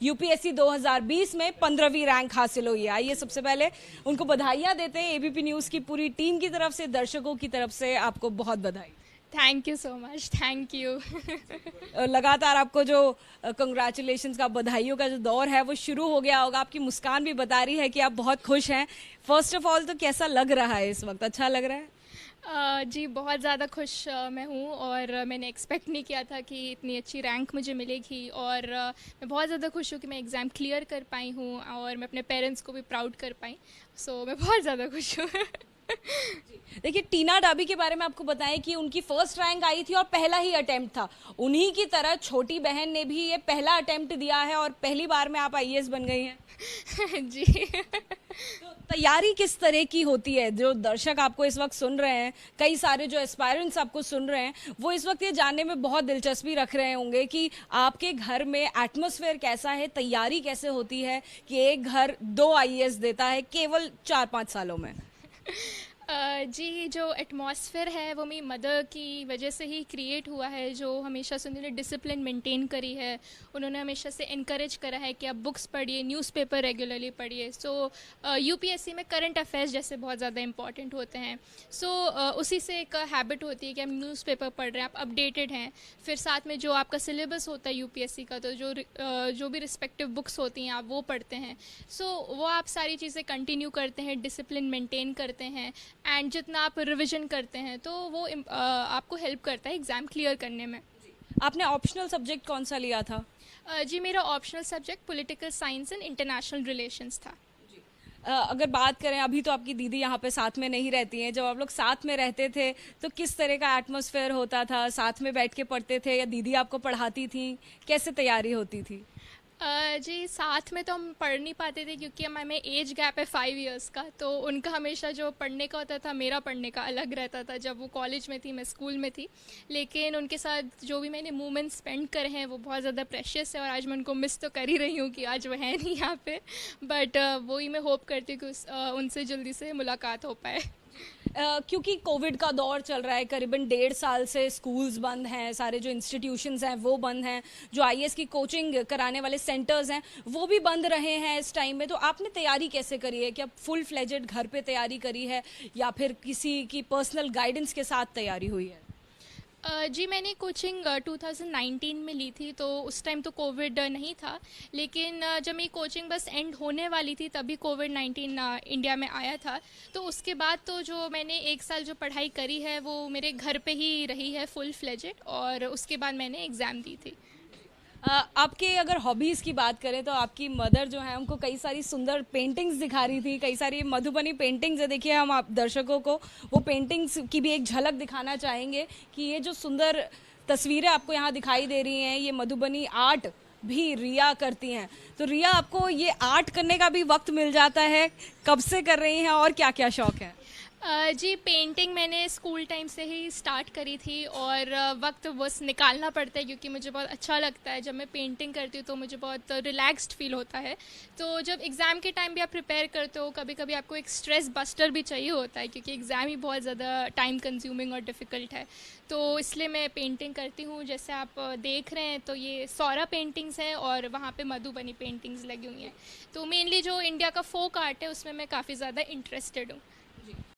UPSC 2020 में 15वीं rank हासिल हुई है। आइए सबसे पहले उनको बधाइयां देते हैं। एबीपी न्यूज़ की पूरी टीम की तरफ से, दर्शकों की तरफ से आपको बहुत बधाई। Thank you so much, thank you. लगातार आपको जो कंग्रेचुलेशंस का, बधाइयों का जो दौर है वो शुरू हो गया होगा। आपकी मुस्कान भी बता रही है कि आप बहुत खुश हैं। फर्स्ट ऑफ ऑल तो कैसा लग रहा है इस वक्त? अच्छा लग रहा है? जी बहुत ज़्यादा खुश मैं हूँ और मैंने एक्सपेक्ट नहीं किया था कि इतनी अच्छी रैंक मुझे मिलेगी और मैं बहुत ज़्यादा खुश हूँ कि मैं एग्ज़ाम क्लियर कर पाई हूँ और मैं अपने पेरेंट्स को भी प्राउड कर पाई। सो मैं बहुत ज़्यादा खुश हूँ। देखिए, टीना डाबी के बारे में आपको बताएं कि उनकी फर्स्ट रैंक आई थी और पहला ही अटेम्प्ट था। उन्हीं की तरह छोटी बहन ने भी ये पहला अटेम्प्ट दिया है और पहली बार में आप आईएएस बन गई हैं। जी। तो तैयारी किस तरह की होती है? जो दर्शक आपको इस वक्त सुन रहे हैं, कई सारे जो एस्पायरेंट्स आपको सुन रहे हैं, वो इस वक्त ये जानने में बहुत दिलचस्पी रख रहे होंगे कि आपके घर में एटमॉस्फेयर कैसा है, तैयारी कैसे होती है कि एक घर 2 आईएएस देता है केवल 4-5 सालों में। जी, जो एटमॉस्फेयर है वो मेरी मदर की वजह से ही क्रिएट हुआ है, जो हमेशा से उन्होंने डिसिप्लिन मेंटेन करी है। उन्होंने हमेशा से इनकरेज करा है कि आप बुक्स पढ़िए, न्यूज़पेपर रेगुलरली पढ़िए। सो यूपीएससी में करंट अफेयर्स जैसे बहुत ज़्यादा इंपॉर्टेंट होते हैं। सो उसी से एक हैबिट होती है कि हम न्यूज़पेपर पढ़ रहे हैं, आप अपडेटेड हैं। फिर साथ में जो आपका सिलेबस होता है यूपीएससी का, तो जो भी रिस्पेक्टिव बुक्स होती हैं आप वो पढ़ते हैं। सो वो आप सारी चीज़ें कंटिन्यू करते हैं, डिसिप्लिन मेंटेन करते हैं एंड जितना आप रिवीजन करते हैं तो वो आपको हेल्प करता है एग्ज़ाम क्लियर करने में। आपने ऑप्शनल सब्जेक्ट कौन सा लिया था? जी, मेरा optional subject political science and international relations था। अगर बात करें, अभी तो आपकी दीदी यहाँ पे साथ में नहीं रहती हैं, जब आप लोग साथ में रहते थे तो किस तरह का एटमॉस्फेयर होता था? साथ में बैठ के पढ़ते थे या दीदी आपको पढ़ाती थी? कैसे तैयारी होती थी? जी, साथ में तो हम पढ़ नहीं पाते थे क्योंकि हमें एज गैप है 5 इयर्स का, तो उनका हमेशा जो पढ़ने का होता था मेरा पढ़ने का अलग रहता था। जब वो कॉलेज में थी, मैं स्कूल में थी, लेकिन उनके साथ जो भी मैंने मोमेंट स्पेंड करे हैं वो बहुत ज़्यादा प्रेशियस है और आज मैं उनको मिस तो कर ही रही हूँ कि आज वो है नहीं यहाँ पे। बट वही मैं होप करती हूँ कि उनसे जल्दी से मुलाकात हो पाए। क्योंकि कोविड का दौर चल रहा है, करीबन 1.5 साल से स्कूल्स बंद हैं, सारे जो इंस्टीट्यूशंस हैं वो बंद हैं, जो आईएएस की कोचिंग कराने वाले सेंटर्स हैं वो भी बंद रहे हैं इस टाइम में। तो आपने तैयारी कैसे करी है? क्या फुल फ्लेजेड घर पे तैयारी करी है या फिर किसी की पर्सनल गाइडेंस के साथ तैयारी हुई है? जी, मैंने कोचिंग 2019 में ली थी, तो उस टाइम तो कोविड नहीं था, लेकिन जब मेरी कोचिंग बस एंड होने वाली थी तभी कोविड-19 इंडिया में आया था। तो उसके बाद तो जो मैंने 1 साल जो पढ़ाई करी है वो मेरे घर पे ही रही है फुल फ्लेजेड, और उसके बाद मैंने एग्ज़ाम दी थी। आपके अगर हॉबीज़ की बात करें तो आपकी मदर जो है उनको कई सारी सुंदर पेंटिंग्स दिखा रही थी, कई सारी मधुबनी पेंटिंग्स है। देखिए, हम आप दर्शकों को वो पेंटिंग्स की भी एक झलक दिखाना चाहेंगे कि ये जो सुंदर तस्वीरें आपको यहाँ दिखाई दे रही हैं, ये मधुबनी आर्ट भी रिया करती हैं। तो रिया, आपको ये आर्ट करने का भी वक्त मिल जाता है? कब से कर रही हैं और क्या क्या शौक है? जी, पेंटिंग मैंने स्कूल टाइम से ही स्टार्ट करी थी और वक्त बस निकालना पड़ता है क्योंकि मुझे बहुत अच्छा लगता है। जब मैं पेंटिंग करती हूँ तो मुझे बहुत रिलैक्स्ड फील होता है। तो जब एग्ज़ाम के टाइम भी आप प्रिपेयर करते हो, कभी कभी आपको एक स्ट्रेस बस्टर भी चाहिए होता है क्योंकि एग्ज़ाम ही बहुत ज़्यादा टाइम कंज्यूमिंग और डिफ़िकल्ट है। तो इसलिए मैं पेंटिंग करती हूँ। जैसे आप देख रहे हैं तो ये सौरा पेंटिंग्स हैं और वहाँ पे मधुबनी पेंटिंग्स लगी हुई हैं। तो मेनली जो इंडिया का फोक आर्ट है उसमें मैं काफ़ी ज़्यादा इंटरेस्टेड हूँ।